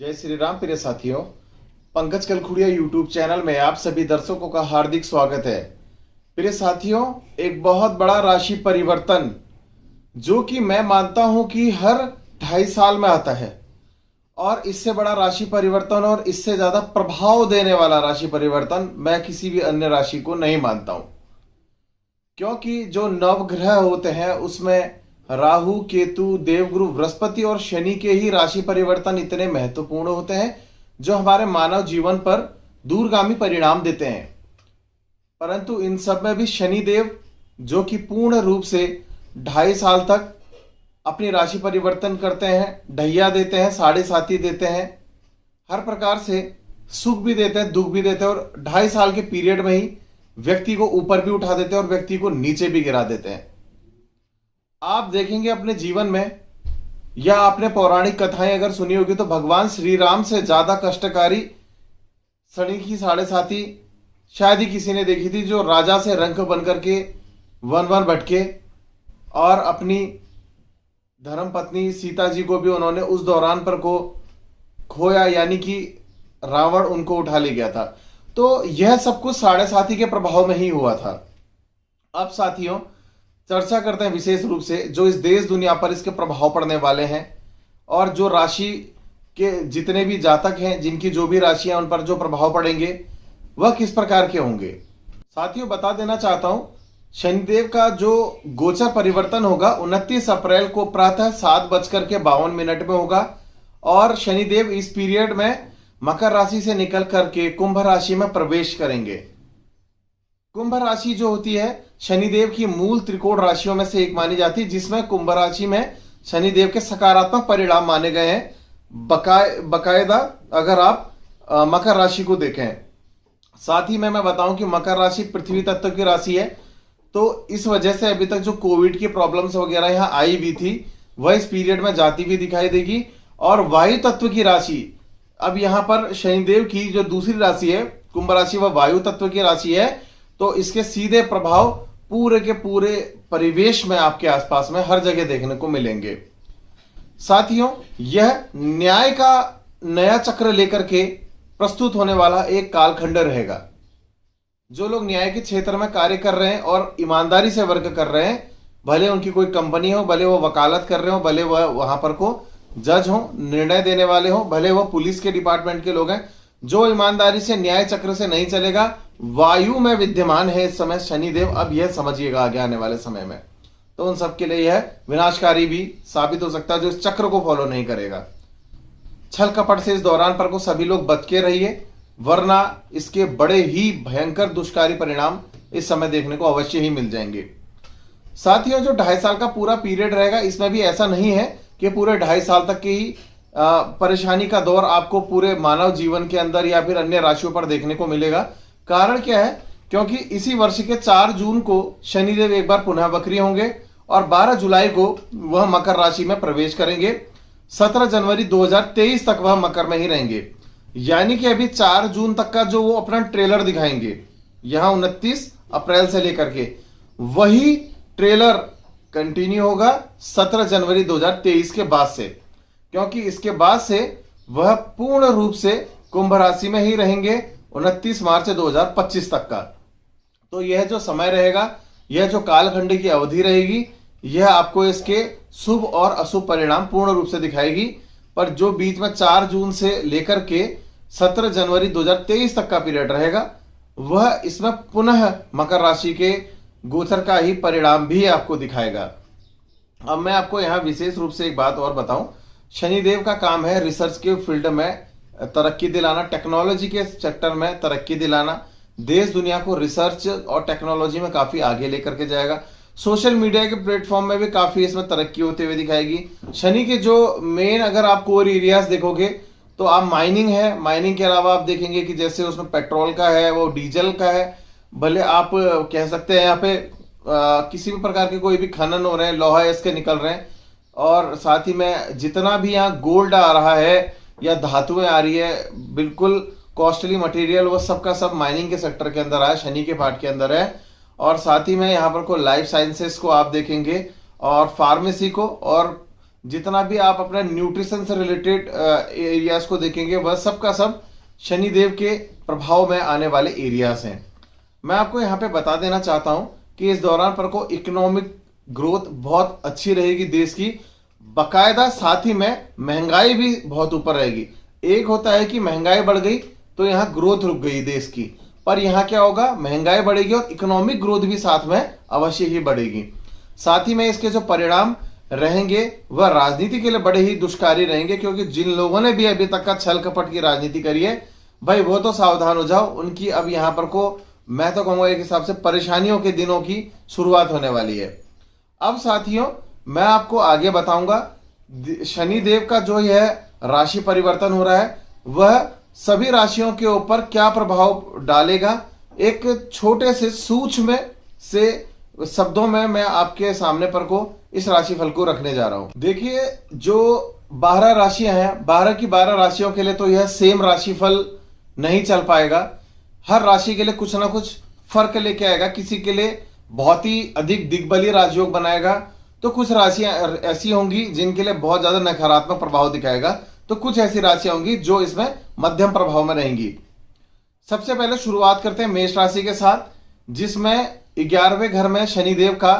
जय श्री राम प्रिय साथियों। पंकज कलखुड़िया यूट्यूब चैनल में आप सभी दर्शकों का हार्दिक स्वागत है। प्रिय साथियों, एक बहुत बड़ा राशि परिवर्तन जो कि मैं मानता हूं कि हर 2.5 साल में आता है और इससे बड़ा राशि परिवर्तन और इससे ज्यादा प्रभाव देने वाला राशि परिवर्तन मैं किसी भी अन्य राशि को नहीं मानता हूं। क्योंकि जो नवग्रह होते हैं उसमें राहु, केतु, देवगुरु, बृहस्पति और शनि के ही राशि परिवर्तन इतने महत्वपूर्ण होते हैं जो हमारे मानव जीवन पर दूरगामी परिणाम देते हैं। परंतु इन सब में भी शनिदेव जो कि पूर्ण रूप से 2.5 साल तक अपनी राशि परिवर्तन करते हैं, ढैया देते हैं, साढ़े साथी देते हैं, हर प्रकार से सुख भी देते हैं, दुख भी देते हैं और 2.5 साल के पीरियड में ही व्यक्ति को ऊपर भी उठा देते हैं और व्यक्ति को नीचे भी गिरा देते हैं। आप देखेंगे अपने जीवन में या आपने पौराणिक कथाएं अगर सुनी होगी तो भगवान श्री राम से ज्यादा कष्टकारी शनि की साढ़े साथी शायद ही किसी ने देखी थी, जो राजा से रंक बनकर के वन वन भटके और अपनी धर्म पत्नी सीता जी को भी उन्होंने उस दौरान पर को खोया, यानी कि रावण उनको उठा ले गया था। तो यह सब कुछ साढ़े साथी के प्रभाव में ही हुआ था। अब साथियों, चर्चा करते हैं विशेष रूप से जो इस देश दुनिया पर इसके प्रभाव पड़ने वाले हैं और जो राशि के जितने भी जातक हैं जिनकी जो भी राशियां उन पर जो प्रभाव पड़ेंगे वह किस प्रकार के होंगे। साथियों, बता देना चाहता हूं, शनिदेव का जो गोचर परिवर्तन होगा 29 अप्रैल को प्रातः 7:52 में होगा और शनिदेव इस पीरियड में मकर राशि से निकल करके कुंभ राशि में प्रवेश करेंगे। कुंभ राशि जो होती है शनिदेव की मूल त्रिकोण राशियों में से एक मानी जाती है, जिसमें कुंभ राशि में शनिदेव के सकारात्मक परिणाम माने गए हैं बकायदा अगर आप मकर राशि को देखें। साथ ही में मैं बताऊं कि मकर राशि पृथ्वी तत्व की राशि है, तो इस वजह से अभी तक जो कोविड की प्रॉब्लम्स वगैरह यहां आई भी थी वह इस पीरियड में जाती हुई दिखाई देगी। और वायु तत्व की राशि, अब यहां पर शनिदेव की जो दूसरी राशि है कुंभ राशि वह वायु तत्व की राशि है, तो इसके सीधे प्रभाव पूरे के पूरे परिवेश में आपके आसपास में हर जगह देखने को मिलेंगे। साथियों, यह न्याय का नया चक्र लेकर के प्रस्तुत होने वाला एक कालखंड रहेगा। जो लोग न्याय के क्षेत्र में कार्य कर रहे हैं और ईमानदारी से वर्क कर रहे हैं, भले उनकी कोई कंपनी हो, भले वो वकालत कर रहे हो, भले वह वहां पर को जज हो, निर्णय देने वाले हो, भले वह पुलिस के डिपार्टमेंट के लोग हैं, जो ईमानदारी से न्याय चक्र से नहीं चलेगा, वायु में विद्यमान है इस समय शनिदेव। अब यह समझिएगा आगे आने वाले समय में तो उन सबके लिए यह विनाशकारी भी साबित हो सकता है जो इस चक्र को फॉलो नहीं करेगा। छल कपट से इस दौरान पर को सभी लोग बच के रहिए, वरना इसके बड़े ही भयंकर दुष्कारी परिणाम इस समय देखने को अवश्य ही मिल जाएंगे। साथियों, जो 2.5 साल का पूरा पीरियड रहेगा इसमें भी ऐसा नहीं है कि पूरे 2.5 साल तक की ही परेशानी का दौर आपको पूरे मानव जीवन के अंदर या फिर अन्य राशियों पर देखने को मिलेगा। कारण क्या है? क्योंकि इसी वर्ष के 4 जून को शनिदेव एक बार पुनः वक्री होंगे और 12 जुलाई को वह मकर राशि में प्रवेश करेंगे। 17 जनवरी 2023 तक वह मकर में ही रहेंगे, यानी कि अभी 4 जून तक का जो वो अपना ट्रेलर दिखाएंगे, यहां 29 अप्रैल से लेकर के वही ट्रेलर कंटिन्यू होगा 17 जनवरी 2023 के बाद से, क्योंकि इसके बाद से वह पूर्ण रूप से कुंभ राशि में ही रहेंगे 29 मार्च 2025 तक का। तो यह जो समय रहेगा, यह जो कालखंड की अवधि रहेगी, यह आपको इसके शुभ और अशुभ परिणाम पूर्ण रूप से दिखाएगी। पर जो बीच में 4 जून से लेकर के 17 जनवरी 2023 तक का पीरियड रहेगा, वह इसमें पुनः मकर राशि के गोचर का ही परिणाम भी आपको दिखाएगा। अब मैं आपको यहां विशेष रूप से एक बात और बताऊं, शनिदेव का काम है रिसर्च के फील्ड में तरक्की दिलाना, टेक्नोलॉजी के सेक्टर में तरक्की दिलाना, देश दुनिया को रिसर्च और टेक्नोलॉजी में काफी आगे लेकर के जाएगा। सोशल मीडिया के प्लेटफॉर्म में भी काफी इसमें तरक्की होते हुए दिखाएगी। शनि के जो मेन अगर आप कोर एरियाज देखोगे तो आप माइनिंग है, माइनिंग के अलावा आप देखेंगे कि जैसे उसमें पेट्रोल का है, वो डीजल का है, भले आप कह सकते हैं यहाँ पे किसी भी प्रकार के कोई भी खनन हो रहे हैं, लोहा इसके निकल रहे हैं, और साथ ही में जितना भी यहाँ गोल्ड आ रहा है या धातुएं आ रही है, बिल्कुल कॉस्टली मटेरियल, वो सब का सब माइनिंग के सेक्टर के अंदर है, शनि के पार्ट के अंदर है। और साथ ही में यहाँ पर को लाइफ साइंसेस को आप देखेंगे और फार्मेसी को और जितना भी आप अपना न्यूट्रिशन से रिलेटेड एरियाज को देखेंगे वह सब का सब शनिदेव के प्रभाव में आने वाले एरियाज हैं। मैं आपको यहाँ पे बता देना चाहता हूँ कि इस दौरान पर को इकोनॉमिक ग्रोथ बहुत अच्छी रहेगी देश की, बकायदा साथ ही में महंगाई भी बहुत ऊपर रहेगी। एक होता है कि महंगाई बढ़ गई तो यहाँ ग्रोथ रुक गई देश की, पर यहाँ क्या होगा, महंगाई बढ़ेगी और इकोनॉमिक ग्रोथ भी साथ में अवश्य ही बढ़ेगी। साथ ही में इसके जो परिणाम रहेंगे वह राजनीति के लिए बड़े ही दुष्कारी रहेंगे, क्योंकि जिन लोगों ने भी अभी तक का छल कपट की राजनीति करी है भाई वो तो सावधान हो जाओ, उनकी अब यहाँ पर को मैं तो कहूंगा एक हिसाब से परेशानियों के दिनों की शुरुआत होने वाली है। अब साथियों मैं आपको आगे बताऊंगा शनिदेव का जो यह राशि परिवर्तन हो रहा है वह सभी राशियों के ऊपर क्या प्रभाव डालेगा। एक छोटे से सूक्ष्म से शब्दों में मैं आपके सामने पर को इस राशिफल को रखने जा रहा हूं। देखिए जो 12 राशियां हैं, 12 की 12 राशियों के लिए तो यह सेम राशिफल नहीं चल पाएगा। हर राशि के लिए कुछ ना कुछ फर्क लेके आएगा। किसी के लिए बहुत ही अधिक दिग्बली राजयोग बनाएगा, तो कुछ राशियां ऐसी होंगी जिनके लिए बहुत ज्यादा नकारात्मक प्रभाव दिखाएगा, तो कुछ ऐसी राशियां होंगी जो इसमें मध्यम प्रभाव में रहेंगी। सबसे पहले शुरुआत करते हैं मेष राशि के साथ, जिसमें 11वें घर में शनिदेव का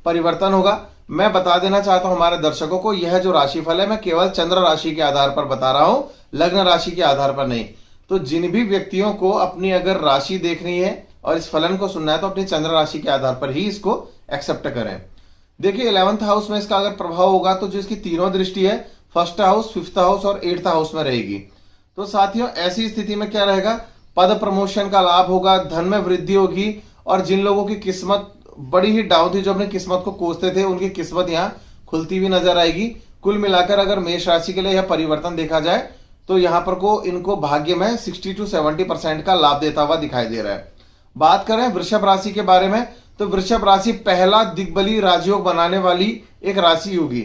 परिवर्तन होगा। मैं बता देना चाहता हूं हमारे दर्शकों को, यह जो राशिफल है मैं केवल चंद्र राशि के आधार पर बता रहा हूं, लग्न राशि के आधार पर नहीं। तो जिन भी व्यक्तियों को अपनी अगर राशि देखनी है और इस फलन को सुनना है तो अपनी चंद्र राशि के आधार पर ही इसको एक्सेप्ट करें। देखिए 11th हाउस में इसका अगर प्रभाव होगा तो जो इसकी तीनों दृष्टि है फर्स्ट हाउस, 5th हाउस और 8th हाउस में रहेगी। तो साथियों ऐसी स्थिति में क्या रहेगा, पद प्रमोशन का लाभ होगा, धन में वृद्धि होगी, और जिन लोगों की किस्मत बड़ी ही डाउन थी, जो अपनी किस्मत को कोसते थे, उनकी किस्मत यहाँ खुलती हुई नजर आएगी। कुल मिलाकर अगर मेष राशि के लिए यह परिवर्तन देखा जाए तो यहाँ पर को इनको भाग्य में 60 to 70% का लाभ देता हुआ दिखाई दे रहा है। बात करें वृषभ राशि के बारे में, तो वृषभ राशि पहला दिग्बली राजयोग बनाने वाली एक राशि होगी।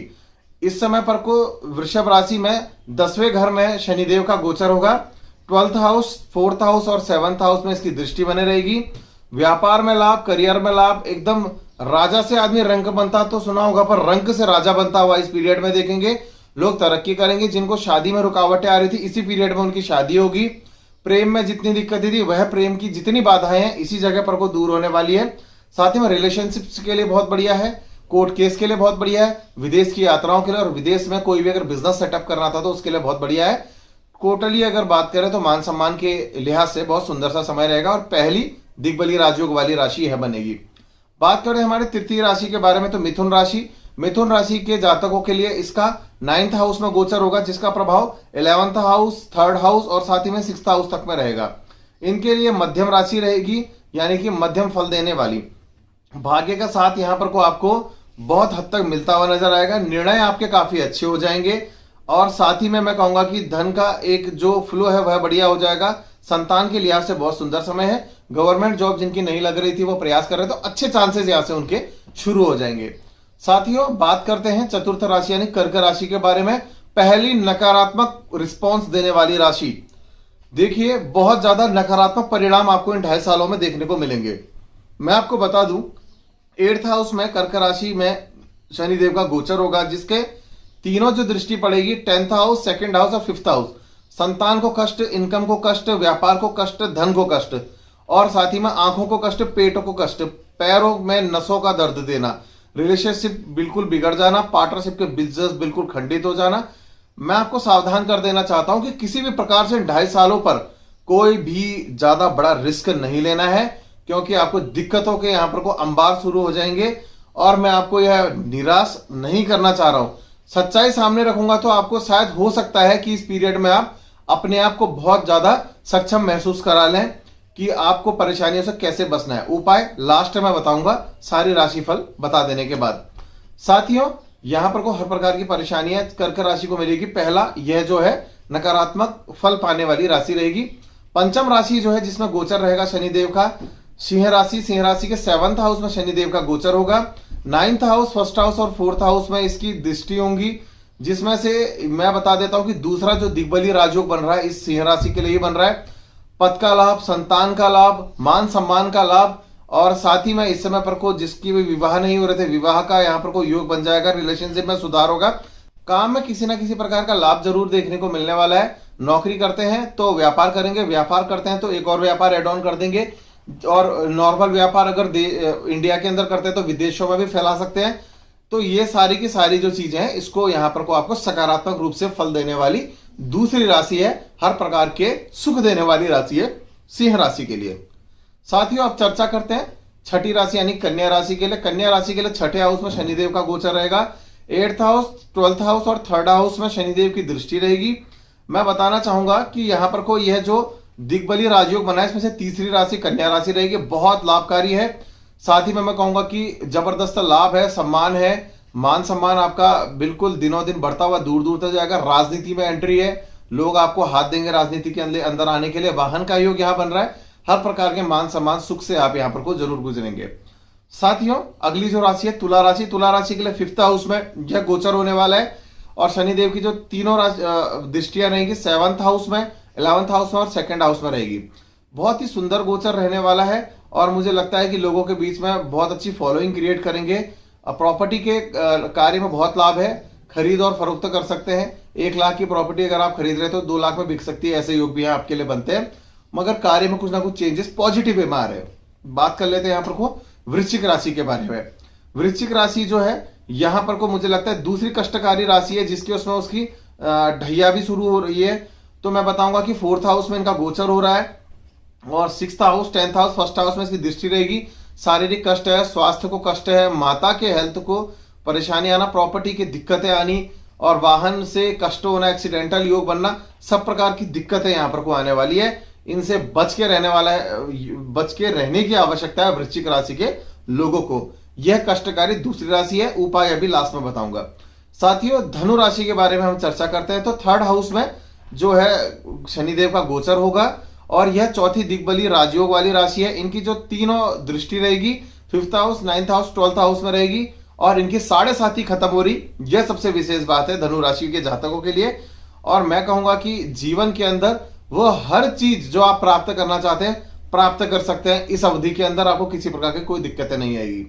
इस समय पर को वृषभ राशि में 10वें घर में शनिदेव का गोचर होगा। 12th हाउस, 4th हाउस और 7th हाउस में इसकी दृष्टि बने रहेगी। व्यापार में लाभ, करियर में लाभ, एकदम राजा से आदमी रंक बनता तो सुना होगा, पर रंक से राजा बनता हुआ इस पीरियड में देखेंगे। लोग तरक्की करेंगे। जिनको शादी में रुकावटें आ रही थी इसी पीरियड में उनकी शादी होगी। प्रेम में जितनी दिक्कतें थी वह प्रेम की जितनी बाधाएं हैं इसी जगह पर को दूर होने वाली है। साथ ही में रिलेशनशिप्स के लिए बहुत बढ़िया है, कोर्ट केस के लिए बहुत बढ़िया है, विदेश की यात्राओं के लिए, और विदेश में कोई भी अगर बिजनेस सेटअप करना था तो उसके लिए बहुत बढ़िया है। टोटली अगर बात करें तो मान सम्मान के लिहाज से बहुत सुंदर सा समय रहेगा और पहली दिग्बली राजयोग वाली राशि यह बनेगी। बात करें हमारे तृतीय राशि के बारे में तो मिथुन राशि। मिथुन राशि के जातकों के लिए इसका 9th हाउस में गोचर होगा, जिसका प्रभाव 11th हाउस, 3rd हाउस और साथ ही में 6th हाउस तक में रहेगा। इनके लिए मध्यम राशि रहेगी, यानी कि मध्यम फल देने वाली। भाग्य का साथ यहां पर को आपको बहुत हद तक मिलता हुआ नजर आएगा। निर्णय आपके काफी अच्छे हो जाएंगे और साथ ही में मैं कहूंगा कि धन का एक जो फ्लो है वह बढ़िया हो जाएगा। संतान के लिहाज से बहुत सुंदर समय है। गवर्नमेंट जॉब जिनकी नहीं लग रही थी वो प्रयास कर रहे तो अच्छे चांसेस यहां से उनके शुरू हो जाएंगे। साथियों बात करते हैं चतुर्थ राशि यानी कर्क राशि के बारे में। पहली नकारात्मक रिस्पॉन्स देने वाली राशि। देखिए बहुत ज्यादा नकारात्मक परिणाम आपको इन 2.5 सालों में देखने को मिलेंगे। मैं आपको बता दूं 8th हाउस में कर्क राशि में शनिदेव का गोचर होगा, जिसके तीनों जो दृष्टि पड़ेगी 10th हाउस, 2nd हाउस और 5th हाउस। संतान को कष्ट, इनकम को कष्ट, व्यापार को कष्ट, धन को कष्ट और साथ ही में आंखों को कष्ट, पेट को कष्ट, पैरों में नसों का दर्द देना, रिलेशनशिप बिल्कुल बिगड़ जाना, पार्टनरशिप के बिजनेस बिल्कुल खंडित हो जाना। मैं आपको सावधान कर देना चाहता हूं कि किसी भी प्रकार से 2.5 सालों पर कोई भी ज्यादा बड़ा रिस्क नहीं लेना है, क्योंकि आपको दिक्कतों के यहां पर को अंबार शुरू हो जाएंगे। और मैं आपको यह निराश नहीं करना चाह रहा हूं, सच्चाई सामने रखूंगा तो आपको शायद हो सकता है कि इस पीरियड में आप अपने आप को बहुत ज्यादा सक्षम महसूस करा लें कि आपको परेशानियों से कैसे बचना है। उपाय लास्ट में बताऊंगा सारी राशिफल बता देने के बाद। साथियों यहां पर को हर प्रकार की परेशानियां कर्क राशि को मिलेगी। पहला यह जो है नकारात्मक फल पाने वाली राशि रहेगी। पंचम राशि जो है जिसमें गोचर रहेगा शनिदेव का सिंह राशि। सिंह राशि के 7th हाउस में शनिदेव का गोचर होगा। 9th हाउस, 1st हाउस और 4th हाउस में इसकी दृष्टि होंगी, जिसमें से मैं बता देता हूं कि दूसरा जो दिग्बली राजयोग बन रहा है इस सिंह राशि के लिए बन रहा है। पद का लाभ, संतान का लाभ, मान सम्मान का लाभ और साथ ही में इस समय पर को जिसकी भी विवाह नहीं हो रहे थे विवाह का यहाँ पर को योग बन जाएगा। रिलेशनशिप में सुधार होगा। काम में किसी ना किसी प्रकार का लाभ जरूर देखने को मिलने वाला है। नौकरी करते हैं तो व्यापार करेंगे, व्यापार करते हैं तो एक और व्यापार एड ऑन कर देंगे, और नॉर्मल व्यापार अगर इंडिया के अंदर करते हैं तो विदेशों में भी फैला सकते हैं। तो ये सारी की सारी जो चीजें हैं, इसको यहां पर को आपको सकारात्मक रूप से फल देने वाली दूसरी राशि है, हर प्रकार के सुख देने वाली राशि है सिंह राशि के लिए। साथियों, अब चर्चा करते हैं छठी राशि यानी कन्या राशि के लिए। कन्या राशि के लिए छठे हाउस में शनिदेव का गोचर रहेगा। 8th हाउस, 12th हाउस और 3rd हाउस में शनिदेव की दृष्टि रहेगी। मैं बताना चाहूंगा कि यहां पर को यह जो दिग्बली राजयोग बना है, इसमें से तीसरी राशि कन्या राशि रहेगी, बहुत लाभकारी है। साथ ही में मैं कहूंगा कि जबरदस्त लाभ है, सम्मान है, मान सम्मान आपका बिल्कुल दिनों दिन बढ़ता हुआ दूर दूर तक जाएगा। राजनीति में एंट्री है, लोग आपको हाथ देंगे राजनीति के अंदर आने के लिए। वाहन का योग यहां बन रहा है, हर प्रकार के मान सम्मान सुख से आप यहां पर को जरूर गुजरेंगे। साथियों, अगली जो राशि है तुला राशि। तुला राशि के लिए 5th हाउस में यह गोचर होने वाला है, और शनिदेव की जो तीनों दृष्टियां रहेंगी 7th हाउस में, 11th हाउस में और 2nd हाउस में रहेगी। बहुत ही सुंदर गोचर रहने वाला है, और मुझे लगता है कि लोगों के बीच में बहुत अच्छी फॉलोइंग क्रिएट करेंगे। प्रॉपर्टी के कार्य में बहुत लाभ है, खरीद और फरोख्त कर सकते हैं। 1 लाख की प्रॉपर्टी अगर आप खरीद रहे तो 2 लाख में बिक सकती है, ऐसे योग भी आपके लिए बनते हैं। मगर कार्य में कुछ ना कुछ चेंजेस पॉजिटिव वे में आ रहे हैं। बात कर लेते हैं यहाँ पर को वृश्चिक राशि के बारे में। वृश्चिक राशि जो है यहां पर को मुझे लगता है दूसरी कष्टकारी राशि है, जिसकी उसमें उसकी ढैया भी शुरू हो रही है। तो मैं बताऊंगा कि 4th हाउस में इनका गोचर हो रहा है, और 6th house, 10th house, 1st house में इसकी दृष्टि रहेगी। शारीरिक कष्ट है, स्वास्थ्य को कष्ट है, माता के हेल्थ को परेशानी आना, प्रॉपर्टी की दिक्कतें आनी, और वाहन से कष्ट होना, एक्सीडेंटल योग बनना, सब प्रकार की दिक्कतें यहां पर को आने वाली है। इनसे बच के रहने वाला है, बच के रहने की आवश्यकता है वृश्चिक राशि के लोगों को। यह कष्टकारी दूसरी राशि है, उपाय अभी लास्ट में बताऊंगा। साथियों, धनु राशि के बारे में हम चर्चा करते हैं। तो 3rd हाउस में जो है शनिदेव का गोचर होगा, और यह चौथी दिग्बली राजयोग वाली राशि है। इनकी जो तीनों दृष्टि रहेगी 5th house, 9th house, 12th house में रहेगी, और इनकी 7.5 खत्म हो रही। यह सबसे विशेष बात है धनु राशि के जातकों के लिए। और मैं कहूंगा कि जीवन के अंदर वो हर चीज जो आप प्राप्त करना चाहते हैं प्राप्त कर सकते हैं। इस अवधि के अंदर आपको किसी प्रकार की कोई दिक्कतें नहीं आएगी।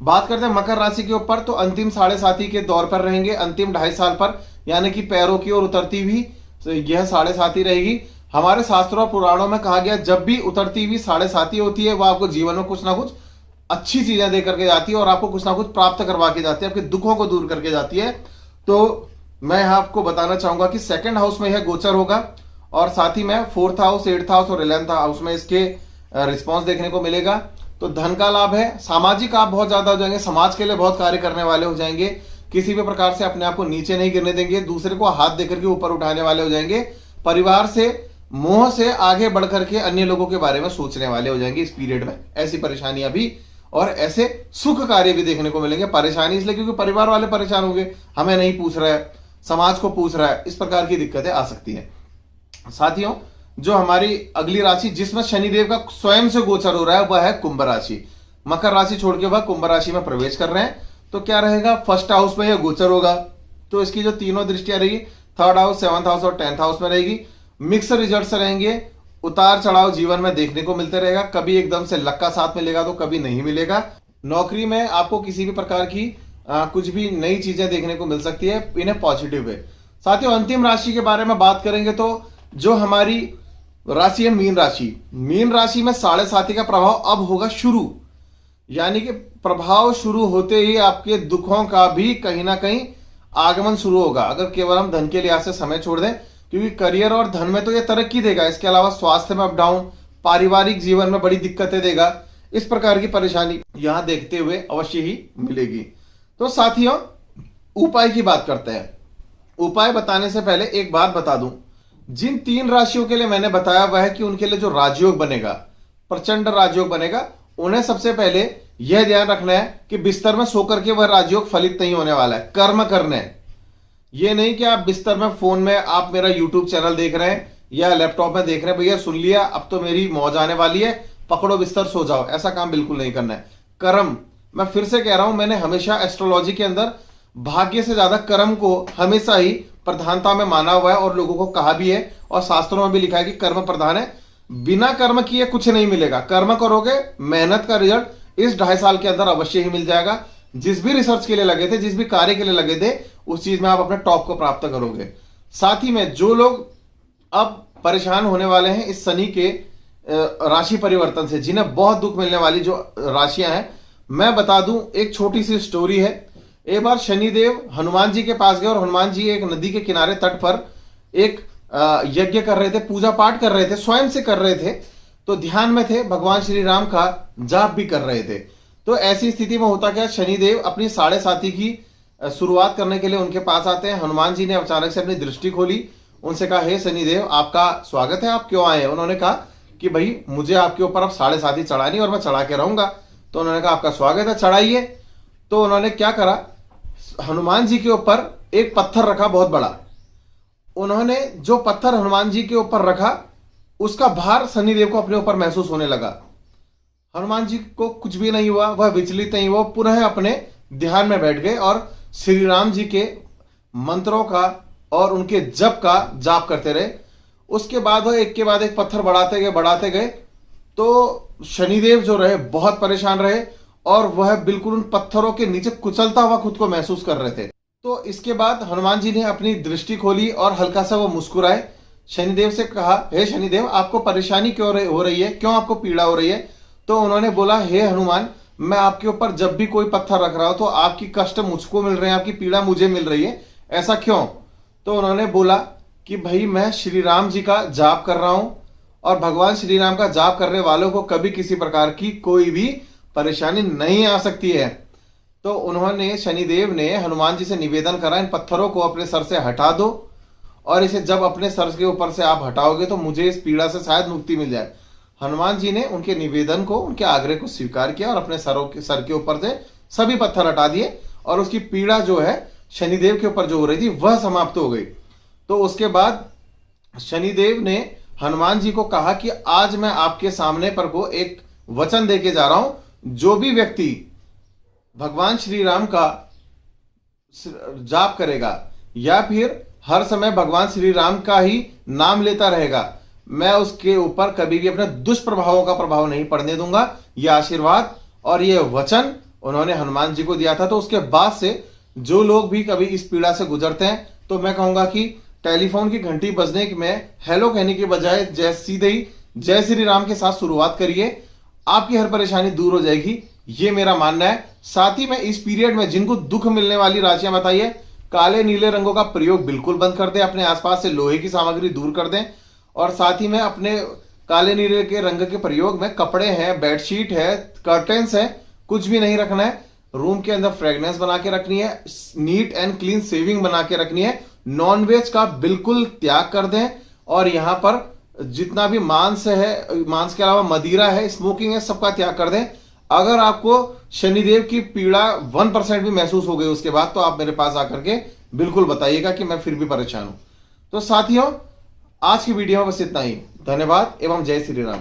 बात करते हैं मकर राशि के ऊपर, तो अंतिम 7.5 के दौर पर रहेंगे, अंतिम 2.5 साल पर, यानी कि पैरों की ओर उतरती हुई तो यह 7.5 रहेगी। हमारे शास्त्रों और पुराणों में कहा गया, जब भी उतरती हुई 7.5 होती है, वो आपको जीवन में कुछ ना कुछ अच्छी चीजें दे करके जाती है, और आपको कुछ ना कुछ प्राप्त करवा के जाती है, आपके दुखों को दूर करके जाती है। तो मैं यहां आपको बताना चाहूंगा कि 2nd हाउस में यह गोचर होगा, और साथ ही में 4th हाउस, 8th हाउस और 11th हाउस में इसके रिस्पॉन्स देखने को मिलेगा। तो धन का लाभ है, सामाजिक आप बहुत ज्यादा हो जाएंगे, समाज के लिए बहुत कार्य करने वाले हो जाएंगे, किसी भी प्रकार से अपने आप को नीचे नहीं गिरने देंगे, दूसरे को हाथ देकर के ऊपर उठाने वाले हो जाएंगे, परिवार से मोह से आगे बढ़ करके अन्य लोगों के बारे में सोचने वाले हो जाएंगे इस पीरियड में। ऐसी परेशानियां भी और ऐसे सुख कार्य भी देखने को मिलेंगे। परेशानी इसलिए क्योंकि परिवार वाले परेशान होंगे, हमें नहीं पूछ रहा है, समाज को पूछ रहा है, इस प्रकार की दिक्कतें आ सकती हैं। साथियों, जो हमारी अगली राशि जिसमें शनिदेव का स्वयं से गोचर हो रहा है, वह है कुंभ राशि। मकर राशि छोड़ के वह कुंभ राशि में प्रवेश कर रहे हैं। तो क्या रहेगा, 1st हाउस में यह गोचर होगा, तो इसकी जो तीनों दृष्टियां रहेगी 3rd हाउस, 7th हाउस और 10th हाउस में रहेगी। मिक्स रिजल्ट्स रहेंगे, उतार चढ़ाव जीवन में देखने को मिलते रहेगा। कभी एकदम से लक का साथ मिलेगा तो कभी नहीं मिलेगा। नौकरी में आपको किसी भी प्रकार की कुछ भी नई चीजें देखने को मिल सकती है, इन्हें पॉजिटिव है। साथियों, अंतिम राशि के बारे में बात करेंगे तो जो हमारी राशि है मीन राशि। मीन राशि में 7.5 का प्रभाव अब होगा शुरू, यानी कि प्रभाव शुरू होते ही आपके दुखों का भी कहीं ना कहीं आगमन शुरू होगा, अगर केवल हम धन के लिहाज से समय छोड़ दें। क्योंकि करियर और धन में तो ये तरक्की देगा, इसके अलावा स्वास्थ्य में अप डाउन, पारिवारिक जीवन में बड़ी दिक्कतें देगा। इस प्रकार की परेशानी यहां देखते हुए अवश्य ही मिलेगी। तो साथियों, उपाय की बात करते हैं। उपाय बताने से पहले एक बात बता दूं, जिन 3 राशियों के लिए मैंने बताया वह है कि उनके लिए जो राजयोग बनेगा, प्रचंड राजयोग बनेगा, उन्हें सबसे पहले यह ध्यान रखना है कि बिस्तर में सोकर के वह राजयोग फलित नहीं होने वाला है। कर्म करने हैं, ये नहीं कि आप बिस्तर में फोन में आप मेरा यूट्यूब चैनल देख रहे हैं या लैपटॉप में देख रहे हैं, भैया सुन लिया अब तो मेरी मौज आने वाली है, पकड़ो बिस्तर सो जाओ, ऐसा काम बिल्कुल नहीं करना है। कर्म, मैं फिर से कह रहा हूं, मैंने हमेशा एस्ट्रोलॉजी के अंदर भाग्य से ज्यादा कर्म को हमेशा ही प्रधानता में माना हुआ है, और लोगों को कहा भी है, और शास्त्रों में भी लिखा है कि कर्म प्रधान है। बिना कर्म किए कुछ नहीं मिलेगा। कर्म करोगे, मेहनत का रिजल्ट इस 2.5 साल के अंदर अवश्य ही मिल जाएगा। जिस भी रिसर्च के लिए लगे थे, जिस भी कार्य के लिए लगे थे, उस चीज में आप अपने टॉप को प्राप्त करोगे। साथ ही में जो लोग अब परेशान होने वाले हैं इस शनि के राशि परिवर्तन से, जिन्हें बहुत दुख मिलने वाली जो राशियां हैं, मैं बता दूं एक छोटी सी स्टोरी है। एक बार शनिदेव हनुमान जी के पास गए और हनुमान जी एक नदी के किनारे तट पर एक यज्ञ कर रहे थे, पूजा पाठ कर रहे थे, स्वयं से कर रहे थे। तो ध्यान में थे, भगवान श्री राम का जाप भी कर रहे थे। तो ऐसी स्थिति में होता क्या, शनिदेव अपनी साढ़े साथी की शुरुआत करने के लिए उनके पास आते हैं। हनुमान जी ने अचानक से अपनी दृष्टि खोली, उनसे कहा, हे शनिदेव, आपका स्वागत है, आप क्यों आए हैं? उन्होंने कहा कि भाई मुझे आपके ऊपर अब साढ़े साथी चढ़ानी और मैं चढ़ा के रहूंगा। तो उन्होंने कहा आपका स्वागत है, चढ़ाइए। तो उन्होंने क्या करा, हनुमान जी के ऊपर एक पत्थर रखा बहुत बड़ा। उन्होंने जो पत्थर हनुमान जी के ऊपर रखा उसका भार शनिदेव को अपने ऊपर महसूस होने लगा। हनुमान जी को कुछ भी नहीं हुआ, वह विचलित नहीं हुआ, पुनः अपने ध्यान में बैठ गए और श्री राम जी के मंत्रों का और उनके जप का जाप करते रहे। उसके बाद वह एक के बाद एक पत्थर बढ़ाते गए। तो शनिदेव जो रहे बहुत परेशान रहे और वह बिल्कुल उन पत्थरों के नीचे कुचलता हुआ खुद को महसूस कर रहे थे। तो इसके बाद हनुमान जी ने अपनी दृष्टि खोली और हल्का सा वो मुस्कुराए। शनिदेव से कहा, हे शनिदेव, आपको परेशानी क्यों हो रही है, क्यों आपको पीड़ा हो रही है? तो उन्होंने बोला, हे हनुमान, मैं आपके ऊपर जब भी कोई पत्थर रख रहा हूं तो आपकी कष्ट मुझको मिल रहे हैं, आपकी पीड़ा मुझे मिल रही है, ऐसा क्यों? तो उन्होंने बोला कि भाई मैं श्री राम जी का जाप कर रहा हूं और भगवान श्री राम का जाप करने वालों को कभी किसी प्रकार की कोई भी परेशानी नहीं आ सकती है। तो उन्होंने, शनिदेव ने हनुमान जी से निवेदन करा, इन पत्थरों को अपने सर से हटा दो और इसे जब अपने सर के ऊपर से आप हटाओगे तो मुझे इस पीड़ा से शायद मुक्ति मिल जाए। हनुमान जी ने उनके निवेदन को, उनके आग्रह को स्वीकार किया और अपने सर के ऊपर से सभी पत्थर हटा दिए और उसकी पीड़ा जो है शनिदेव के ऊपर जो हो रही थी वह समाप्त हो गई। तो उसके बाद शनिदेव ने हनुमान जी को कहा कि आज मैं आपके सामने पर को एक वचन देके जा रहा हूं, जो भी व्यक्ति भगवान श्री राम का जाप करेगा या फिर हर समय भगवान श्री राम का ही नाम लेता रहेगा, मैं उसके ऊपर कभी भी अपने दुष्प्रभावों का प्रभाव नहीं पड़ने दूंगा। यह आशीर्वाद और यह वचन उन्होंने हनुमान जी को दिया था। तो उसके बाद से जो लोग भी कभी इस पीड़ा से गुजरते हैं तो मैं कहूंगा कि टेलीफोन की घंटी बजने में हेलो कहने के बजाय सीधे ही जय श्री राम के साथ शुरुआत करिए, आपकी हर परेशानी दूर हो जाएगी, ये मेरा मानना है। साथ ही में इस पीरियड में जिनको दुख मिलने वाली राशियां बताइए, काले नीले रंगों का प्रयोग बिल्कुल बंद कर दें, अपने आसपास से लोहे की सामग्री दूर कर दें और साथ ही में अपने काले नीले के रंग के प्रयोग में कपड़े हैं, बेडशीट है, कर्टेन्स है, कुछ भी नहीं रखना है। रूम के अंदर फ्रेगनेंस बना के रखनी है, नीट एंड क्लीन सेविंग बना के रखनी है, नॉनवेज का बिल्कुल त्याग कर दें और यहां पर जितना भी मांस है, मांस के अलावा मदिरा है, स्मोकिंग है, सबका त्याग कर दें। अगर आपको शनिदेव की पीड़ा 1% भी महसूस हो गई उसके बाद, तो आप मेरे पास आकर के बिल्कुल बताइएगा कि मैं फिर भी परेशान हूं। तो साथियों, आज की वीडियो में बस इतना ही। धन्यवाद एवं जय श्री राम।